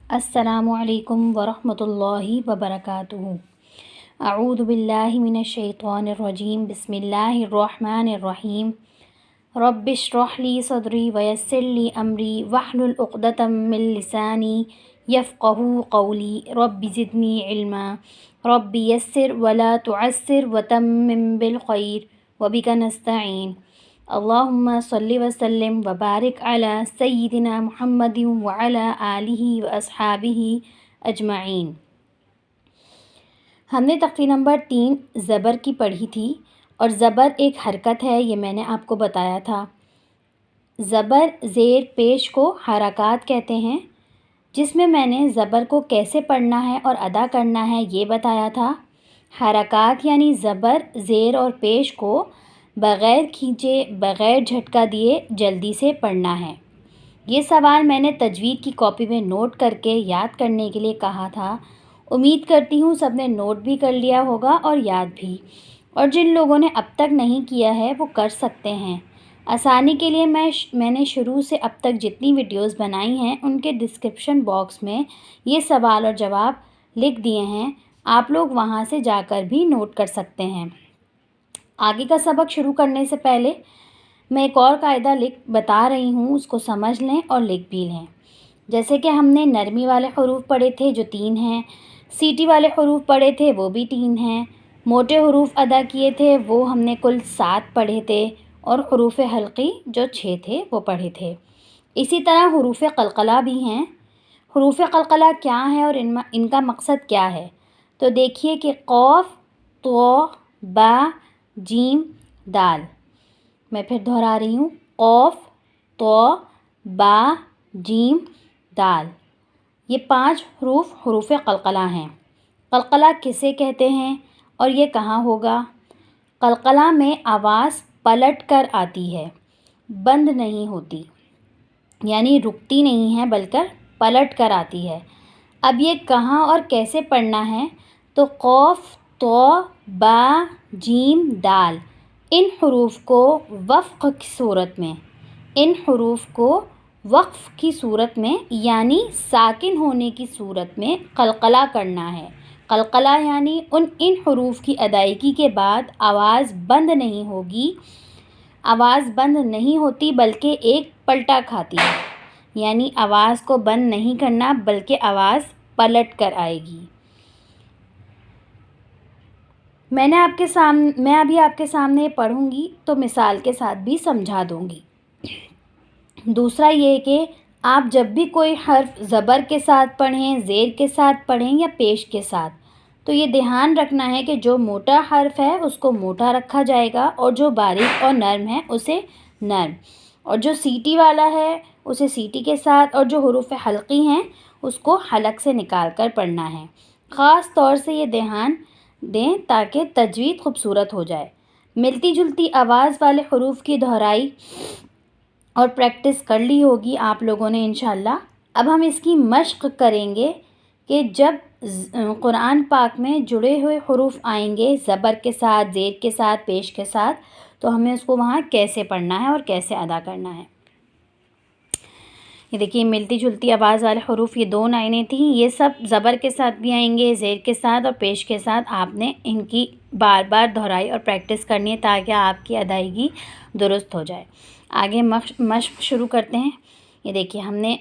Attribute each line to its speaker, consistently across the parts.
Speaker 1: السلام علیکم ورحمۃ اللہ وبرکاتہ۔ اعوذ باللہ من الشیطان الرجیم، بسم اللہ الرحمن الرحیم۔ رب اشرح لی صدری ویسر لی امری واحلل عقدۃ من لسانی یفقہوا قولی، رب زدنی علما، رب یسر ولا تعسر وتمم بالخیر وبک نستعین۔ اللہم صلی وسلم وبارک علی سیدنا محمد وعلی آلہ واصحابہ اجمعین۔ ہم نے تختی نمبر 3 زبر کی پڑھی تھی، اور زبر ایک حرکت ہے، یہ میں نے آپ کو بتایا تھا۔ زبر زیر پیش کو حرکات کہتے ہیں، جس میں نے زبر کو کیسے پڑھنا ہے اور ادا کرنا ہے یہ بتایا تھا۔ حرکات یعنی زبر زیر اور پیش کو بغیر کھینچے، بغیر جھٹکا دیے جلدی سے پڑھنا ہے۔ یہ سوال میں نے تجوید کی کاپی میں نوٹ کر کے یاد کرنے کے لیے کہا تھا۔ امید کرتی ہوں سب نے نوٹ بھی کر لیا ہوگا اور یاد بھی، اور جن لوگوں نے اب تک نہیں کیا ہے وہ کر سکتے ہیں۔ آسانی کے لیے میں نے شروع سے اب تک جتنی ویڈیوز بنائی ہیں ان کے ڈسکرپشن باکس میں یہ سوال اور جواب لکھ دیے ہیں، آپ لوگ وہاں سے جا کر بھی نوٹ کر سکتے ہیں۔ آگے کا سبق شروع کرنے سے پہلے میں ایک اور قاعدہ بتا رہی ہوں، اس کو سمجھ لیں اور لکھ بھی لیں۔ جیسے کہ ہم نے نرمی والے حروف پڑھے تھے جو 3 ہیں، سیٹی والے حروف پڑھے تھے وہ بھی 3 ہیں، موٹے حروف ادا کیے تھے وہ ہم نے کل 7 پڑھے تھے، اور حروف حلقی جو 6 تھے وہ پڑھے تھے۔ اسی طرح حروف قلقلہ بھی ہیں۔ حروف قلقلہ کیا ہیں اور ان کا مقصد کیا ہے؟ تو دیکھیے کہ قاف، طا، با، جیم، دال۔ میں پھر دہرا رہی ہوں، قاف، طا، با، جیم، دال۔ یہ 5 حروف حروف قلقلہ ہیں۔ قلقلہ کسے کہتے ہیں اور یہ کہاں ہوگا؟ قلقلہ میں آواز پلٹ کر آتی ہے، بند نہیں ہوتی، یعنی رکتی نہیں ہے بلکہ پلٹ کر آتی ہے۔ اب یہ کہاں اور کیسے پڑھنا ہے؟ تو قاف، طا، با، جیم، دال، ان حروف کو وقف کی صورت میں یعنی ساکن ہونے کی صورت میں قلقلہ کرنا ہے۔ قلقلہ یعنی ان حروف کی ادائیگی کے بعد آواز بند نہیں ہوگی، آواز بند نہیں ہوتی بلکہ ایک پلٹا کھاتی ہے، یعنی آواز کو بند نہیں کرنا بلکہ آواز پلٹ کر آئے گی۔ میں ابھی آپ کے سامنے پڑھوں گی تو مثال کے ساتھ بھی سمجھا دوں گی۔ دوسرا یہ کہ آپ جب بھی کوئی حرف زبر کے ساتھ پڑھیں، زیر کے ساتھ پڑھیں یا پیش کے ساتھ، تو یہ دھیان رکھنا ہے کہ جو موٹا حرف ہے اس کو موٹا رکھا جائے گا، اور جو باریک اور نرم ہے اسے نرم، اور جو سیٹی والا ہے اسے سیٹی کے ساتھ، اور جو حروف حلقی ہیں اس کو حلق سے نکال کر پڑھنا ہے۔ خاص طور سے یہ دھیان دیں تاکہ تجوید خوبصورت ہو جائے۔ ملتی جلتی آواز والے حروف کی دہرائی اور پریکٹس کر لی ہوگی آپ لوگوں نے انشاءاللہ۔ اب ہم اس کی مشق کریں گے کہ جب قرآن پاک میں جڑے ہوئے حروف آئیں گے زبر کے ساتھ، زیر کے ساتھ، پیش کے ساتھ، تو ہمیں اس کو وہاں کیسے پڑھنا ہے اور کیسے ادا کرنا ہے۔ یہ دیکھیے ملتی جلتی آواز والے حروف، یہ 2 لائنیں تھیں، یہ سب زبر کے ساتھ بھی آئیں گے، زیر کے ساتھ اور پیش کے ساتھ۔ آپ نے ان کی بار بار دہرائی اور پریکٹس کرنی ہے تاکہ آپ کی ادائیگی درست ہو جائے۔ آگے مشق شروع کرتے ہیں۔ یہ دیکھیے ہم نے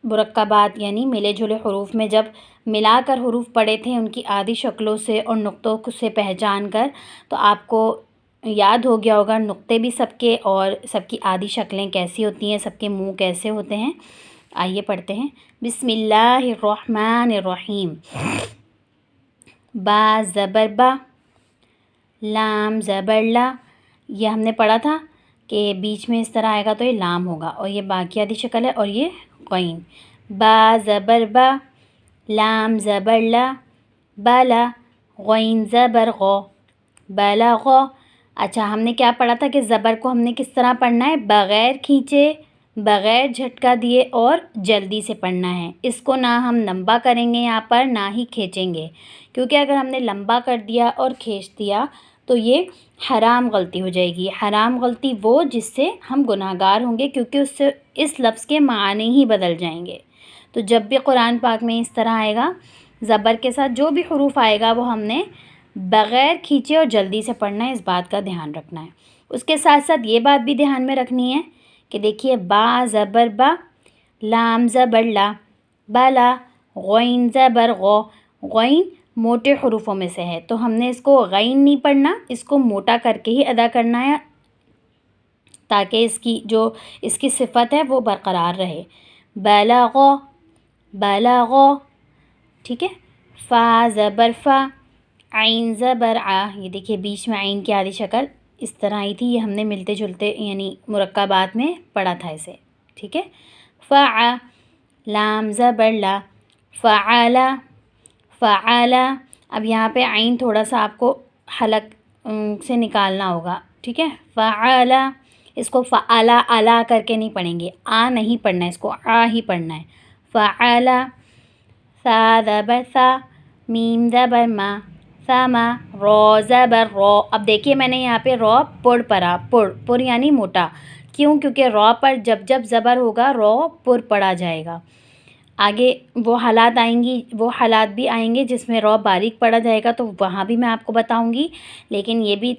Speaker 1: مرکبات یعنی ملے جلے حروف میں جب ملا کر حروف پڑھے تھے، ان کی آدھی شکلوں سے اور نقطوں سے پہچان کر، تو آپ کو یاد ہو گیا ہوگا نقطے بھی سب کے اور سب کی آدھی شکلیں کیسی ہوتی ہیں، سب کے منہ کیسے ہوتے ہیں۔ آئیے پڑھتے ہیں۔ بسم اللہ الرحمن الرحیم۔ با زبر با، لام زبر لا۔ یہ ہم نے پڑھا تھا کہ بیچ میں اس طرح آئے گا تو یہ لام ہوگا، اور یہ با کی آدھی شکل ہے، اور یہ غین۔ با زبر با، لام زبر لا، بالا، غین زبر غو، بلغ۔ اچھا ہم نے کیا پڑھا تھا کہ زبر کو ہم نے کس طرح پڑھنا ہے؟ بغیر کھینچے، بغیر جھٹکا دیے اور جلدی سے پڑھنا ہے۔ اس کو نہ ہم لمبا کریں گے یہاں پر، نہ ہی کھینچیں گے، کیونکہ اگر ہم نے لمبا کر دیا اور کھینچ دیا تو یہ حرام غلطی ہو جائے گی۔ حرام غلطی وہ جس سے ہم گناہگار ہوں گے، کیونکہ اس سے اس لفظ کے معنی ہی بدل جائیں گے۔ تو جب بھی قرآن پاک میں اس طرح آئے گا زبر کے ساتھ جو بھی حروف آئے گا وہ ہم نے بغیر کھینچے اور جلدی سے پڑھنا ہے، اس بات کا دھیان رکھنا ہے۔ اس کے ساتھ ساتھ یہ بات بھی دھیان میں رکھنی ہے کہ دیکھیے با زبر با، لام زبر لا، بالا، غین زبر غو، غین موٹے حروفوں میں سے ہے تو ہم نے اس کو غین نہیں پڑھنا، اس کو موٹا کر کے ہی ادا کرنا ہے تاکہ اس کی صفت ہے وہ برقرار رہے۔ بلغو، بلغو، ٹھیک ہے۔ فا زبر فا، عین زبر آ، یہ دیکھیے بیچ میں عین کی آدھی شکل اس طرح آئی تھی، یہ ہم نے ملتے جلتے یعنی مرکبات میں پڑھا تھا اسے، ٹھیک ہے۔ فع، لام زبر لا، فعلا، فعلا۔ اب یہاں پہ عین تھوڑا سا آپ کو حلق سے نکالنا ہوگا، ٹھیک ہے۔ فعلا، اس کو فعلا علا کر کے نہیں پڑھیں گے، آ نہیں پڑھنا ہے، اس کو آ ہی پڑھنا ہے۔ فعلا، ثا زبر ثا، میم زبر ما، ثما، رو زبر رو۔ اب دیکھیے میں نے یہاں پہ رو پڑ پڑھا، پڑ یعنی موٹا، کیوں؟ کیونکہ رو پر جب زبر ہوگا رو پر پڑھا جائے گا۔ آگے وہ حالات بھی آئیں گے جس میں رو باریک پڑھا جائے گا تو وہاں بھی میں آپ کو بتاؤں گی، لیکن یہ بھی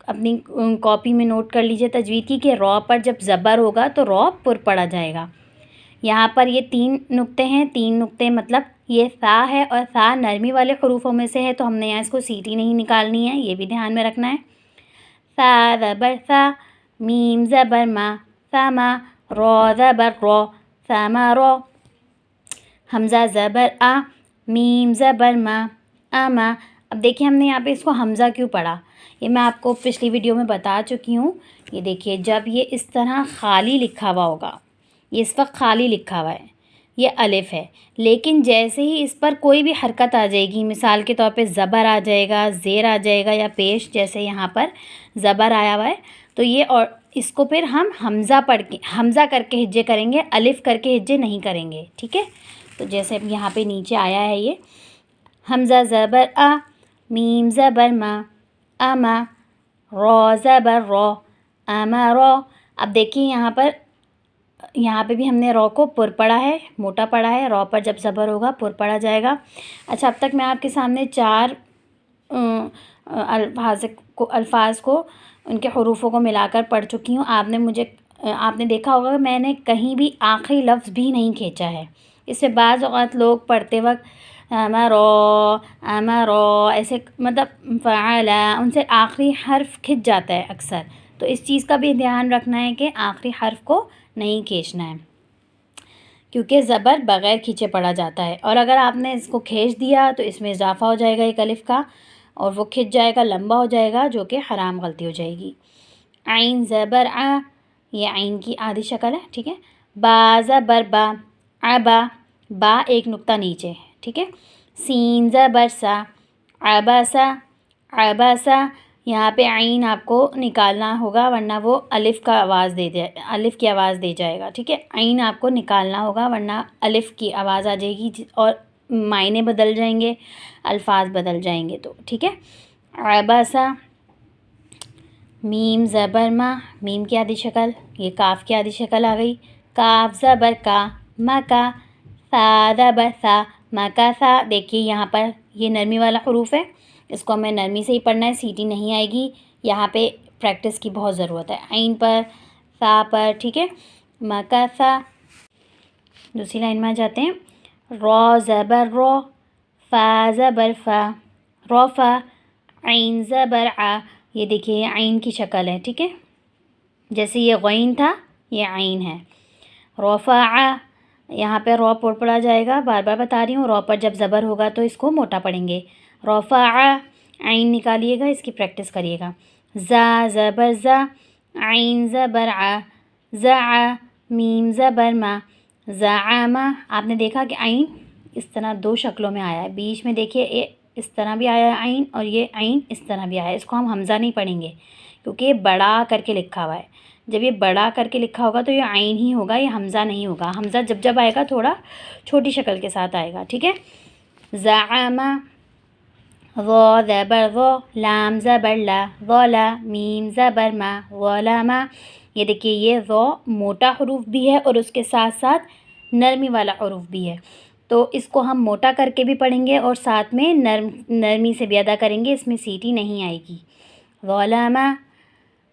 Speaker 1: اپنی کاپی میں نوٹ کر لیجئے تجوید کی کہ رو پر جب زبر ہوگا تو رو پر پڑھا جائے گا۔ یہاں پر یہ 3 نقطے ہیں، 3 نقطے مطلب یہ ثا ہے اور ثا نرمی والے حروفوں میں سے ہے تو ہم نے یہاں اس کو سیٹی نہیں نکالنی ہے، یہ بھی دھیان میں رکھنا ہے۔ ثا زبر ثا، میم زبر ما، ثما، رو زبر رو، ثما رو۔ حمزہ زبر آ، میم زبر ما، اما۔ اب دیکھیں ہم نے یہاں پہ اس کو حمزہ کیوں پڑھا، یہ میں آپ کو پچھلی ویڈیو میں بتا چکی ہوں۔ یہ دیکھیے جب یہ اس طرح خالی لکھا ہوا ہوگا، یہ اس وقت خالی لکھا ہوا ہے، یہ الف ہے، لیکن جیسے ہی اس پر کوئی بھی حرکت آ جائے گی، مثال کے طور پہ زبر آ جائے گا، زیر آ جائے گا یا پیش، جیسے یہاں پر زبر آیا ہوا ہے تو یہ اور اس کو پھر ہم حمزہ کر کے ہجے کریں گے، الف کر کے ہجے نہیں کریں گے، ٹھیک ہے۔ تو جیسے یہاں پہ نیچے آیا ہے یہ حمزہ زبر آ، میم زبر ما، اما، رو زبر رو، اما رو۔ اب دیکھیے یہاں پہ بھی ہم نے رو کو پر پڑھا ہے، موٹا پڑھا ہے، رو پر جب زبر ہوگا پر پڑھا جائے گا۔ اچھا اب تک میں آپ کے سامنے 4 الفاظ کو ان کے حروفوں کو ملا کر پڑھ چکی ہوں۔ آپ نے دیکھا ہوگا کہ میں نے کہیں بھی آخری لفظ بھی نہیں کھینچا ہے، اس سے بعض اوقات لوگ پڑھتے وقت امرو ایسے مطلب فعلا ان سے آخری حرف کھنچ جاتا ہے اکثر، تو اس چیز کا بھی دھیان رکھنا ہے کہ آخری حرف کو نہیں کھینچنا ہے کیونکہ زبر بغیر کھینچے پڑھا جاتا ہے، اور اگر آپ نے اس کو کھینچ دیا تو اس میں اضافہ ہو جائے گا ایک الف کا اور وہ کھنچ جائے گا، لمبا ہو جائے گا، جو کہ حرام غلطی ہو جائے گی۔ عین زبر آ، یہ عین کی آدھی شکل ہے، ٹھیک ہے۔ با زبر با، عبا، با ایک نقطہ نیچے، ٹھیک ہے۔ سین زبر سا، عباسا، عباسا۔ یہاں پہ عین آپ کو نکالنا ہوگا ورنہ وہ الف کی آواز دے جائے گا، ٹھیک ہے۔ عین آپ کو نکالنا ہوگا ورنہ الف کی آواز آ جائے گی اور معنی بدل جائیں گے، الفاظ بدل جائیں گے، تو ٹھیک ہے۔ عباسا، میم زبر ما، میم کی آدھی شکل، یہ کاف کی آدھی شکل آ گئی، کاف زبر کا، مکا، ثا زبر ثا، مکا ثا۔ دیکھیے یہاں پر یہ نرمی والا حروف ہے، اس کو ہمیں نرمی سے ہی پڑھنا ہے، سیٹی نہیں آئے گی، یہاں پہ پریکٹس کی بہت ضرورت ہے، عین پر، ثا پر، ٹھیک ہے۔ مکا ثا۔ دوسری لائن میں آ جاتے ہیں، رو زبر رو، فا زبر فا، روفا، عین زبر آ۔ یہ دیکھیے یہ عین کی شکل ہے، ٹھیک ہے، جیسے یہ غین تھا یہ عین ہے۔ رفع، یہاں پہ رو پر پڑھا جائے گا، بار بار بتا رہی ہوں، رو پر جب زبر ہوگا تو اس کو موٹا پڑھیں گے۔ رفع، عین نکالیے گا، اس کی پریکٹس کریے گا۔ زا زبر زا، عین زبر ع، زع، میم زبر ما، زعما۔ آپ نے دیکھا کہ عین اس طرح 2 شکلوں میں آیا ہے، بیچ میں دیکھیے اس طرح بھی آیا ہے عین اور یہ عین اس طرح بھی آیا ہے، اس کو ہم حمزہ نہیں پڑھیں گے کیونکہ یہ بڑا کر کے لکھا ہوا ہے، جب یہ بڑا کر کے لکھا ہوگا تو یہ عین ہی ہوگا، یہ حمزہ نہیں ہوگا، حمزہ جب آئے گا تھوڑا چھوٹی شکل کے ساتھ آئے گا، ٹھیک ہے۔ زعما، ظا زبر ظا، لام زبر لا، ظلا، میم زبر ما، ظلما۔ یہ دیکھیے یہ ظا موٹا حروف بھی ہے اور اس کے ساتھ ساتھ نرمی والا حروف بھی ہے، تو اس کو ہم موٹا کر کے بھی پڑھیں گے اور ساتھ میں نرمی سے بھی ادا کریں گے، اس میں سیٹی نہیں آئے گی۔ ظلم،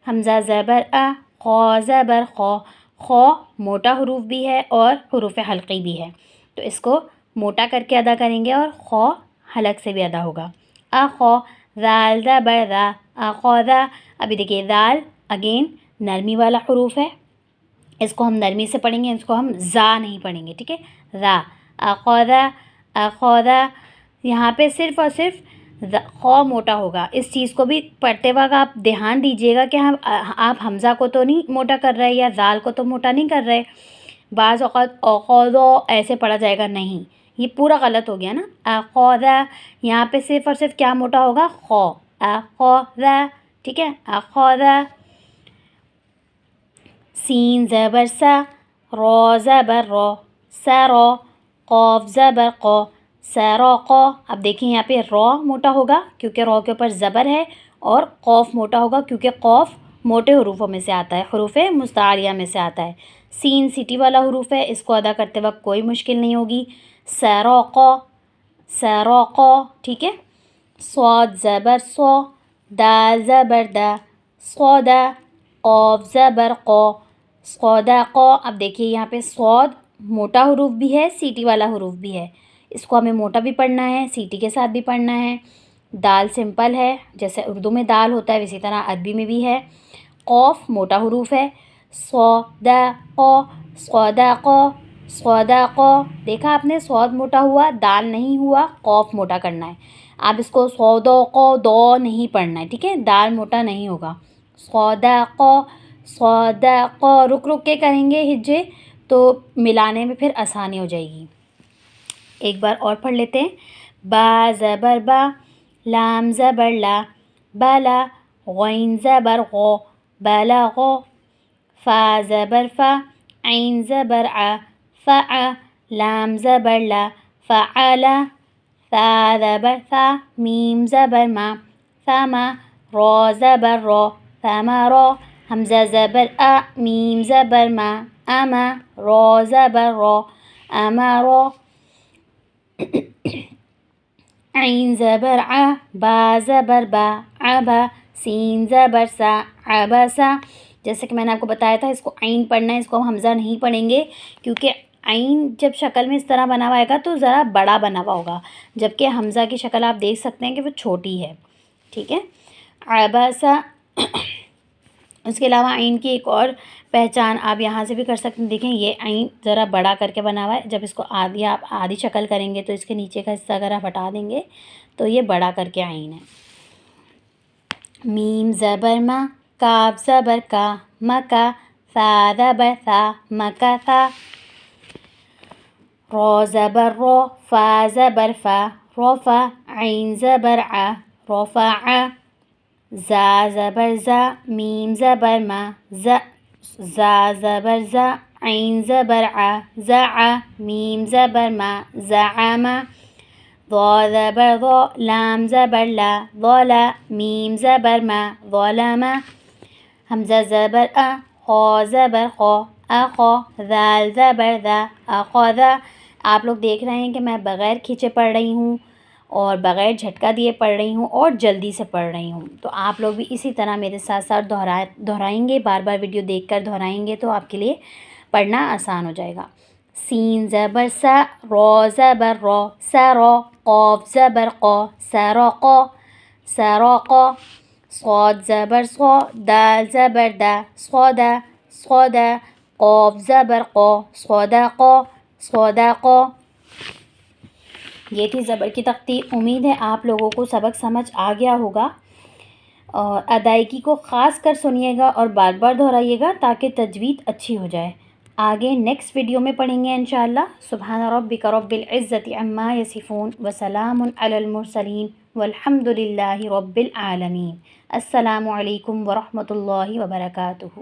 Speaker 1: حمزہ زبر ا، خا زبر خا، خا موٹا حروف بھی ہے اور حروف حلقی بھی ہے، تو اس کو موٹا کر کے ادا کریں گے اور خا حلق سے بھی ادا ہوگا۔ اخا، ذال زبر ذا، اخذ، ابھی دیکھیے ذال اگین نرمی والا حروف ہے، اس کو ہم نرمی سے پڑھیں گے، اس کو ہم زا نہیں پڑھیں گے، ٹھیک ہے، ذا، اخذ، اخذ، یہاں پہ صرف اور صرف خا موٹا ہوگا۔ اس چیز کو بھی پڑھتے وقت آپ دھیان دیجیے گا کہ آپ حمزہ کو تو نہیں موٹا کر رہے یا ذال کو تو موٹا نہیں کر رہے، بعض اوقات اخذ ایسے پڑھا جائے گا، نہیں، یہ پورا غلط ہو گیا نا۔ اخذ، یہاں پہ صرف اور صرف کیا موٹا ہوگا؟ خا، اخذ، ٹھیک ہے، اخذ۔ سین زبر سا، را زبر را، سرا، قاف زبر قا، سراقا۔ اب دیکھیں یہاں پہ را موٹا ہوگا کیونکہ را کے اوپر زبر ہے، اور قاف موٹا ہوگا کیونکہ قاف موٹے حروفوں میں سے آتا ہے، حروف مستعاریہ میں سے آتا ہے۔ سین سیٹی والا حروف ہے، اس کو ادا کرتے وقت کوئی مشکل نہیں ہوگی۔ سراقا، سراقا، ٹھیک ہے۔ صاد زبر صا، دال زبر دا، صودا، قاف زبر قا، صدقا۔ اب دیکھیے یہاں پہ صاد موٹا حروف بھی ہے، سیٹی والا حروف بھی ہے، اس کو ہمیں موٹا بھی پڑھنا ہے، سیٹی کے ساتھ بھی پڑھنا ہے۔ دال سمپل ہے، جیسے اردو میں دال ہوتا ہے اسی طرح عربی میں بھی ہے۔ قاف موٹا حروف ہے، صدقا، صدقا، صدقا۔ دیکھا آپ نے، صاد موٹا ہوا، دال نہیں ہوا، قاف موٹا کرنا ہے۔ آپ اس کو صدقا دو نہیں پڑھنا ہے، ٹھیک ہے، دال موٹا نہیں ہوگا۔ صدقا، صدقا، رک رک کے کریں گے ہجے تو ملانے میں پھر آسانی ہو جائے گی۔ ایک بار اور پڑھ لیتے ہیں۔ با زبر با، لام زبر لا، بالا، غین زبر غو، بلغا، فا زبر فا، عین زبر ع، فع، لام زبر لا، فعلا، ثا زبر ثا، میم زبر ما، ثما، را زبر را، ثمرا، حمزہ زبر ا، میم زبر ما، اما، را زبر را، امرا، عین زبر ع، با زبر با، عبا، سین زبر سا، عبسا۔ جیسے کہ میں نے آپ کو بتایا تھا اس کو عین پڑھنا ہے، اس کو ہم حمزہ نہیں پڑھیں گے کیونکہ عین جب شکل میں اس طرح بنا ہوا آئے گا تو ذرا بڑا بنا ہوا ہوگا، جبکہ حمزہ کی شکل آپ دیکھ سکتے ہیں کہ وہ چھوٹی ہے، ٹھیک ہے۔ عبسا۔ اس کے علاوہ عین کی ایک اور پہچان آپ یہاں سے بھی کر سکتے ہیں، دیکھیں یہ عین ذرا بڑا کر کے بنا ہوا ہے، جب اس کو آپ آدھی شکل کریں گے تو اس کے نیچے کا حصہ اگر آپ ہٹا دیں گے تو یہ بڑا کر کے عین ہے۔ میم زبر ما، کاف زبر کا، مکا، ثا زبر ثا، مکثا، را زبر را، فا زبر فا، رفع، عین زبر ع، رفع، زا زبر زا، میم زبر ما، زا زبر زا، عین زبر ع، زع، میم زبر ما، زعم، ضا زبر ضا، لام زبر لا، ظلا، میم زبر ما، ظلم، حمزہ زبر ا، خا زبر خا، اخا، ذال زبر ذا، اخذ۔ آپ لوگ دیکھ رہے ہیں کہ میں بغیر کھینچے پڑھ رہی ہوں اور بغیر جھٹکا دیے پڑھ رہی ہوں اور جلدی سے پڑھ رہی ہوں، تو آپ لوگ بھی اسی طرح میرے ساتھ ساتھ دہرائیں گے، بار بار ویڈیو دیکھ کر دہرائیں گے تو آپ کے لیے پڑھنا آسان ہو جائے گا۔ سین زبر سا، را زبر را، سرا، قاف زبر قا، سرقا، سراقا، صاد زبر صا، دال زبر دا، صدا، صدا، قاف زبر قا، صدقا، صدقا۔ یہ تھی زبر کی تختی۔ امید ہے آپ لوگوں کو سبق سمجھ آ گیا ہوگا، اور ادائیگی کو خاص کر سنیے گا اور بار بار دہرائیے گا تاکہ تجوید اچھی ہو جائے۔ آگے نیکسٹ ویڈیو میں پڑھیں گے انشاءاللہ۔ سبحان ربک رب العزت عما یصفون وسلام علی المرسلین والحمد للہ رب العالمین۔ السلام علیکم ورحمۃ اللہ وبرکاتہ۔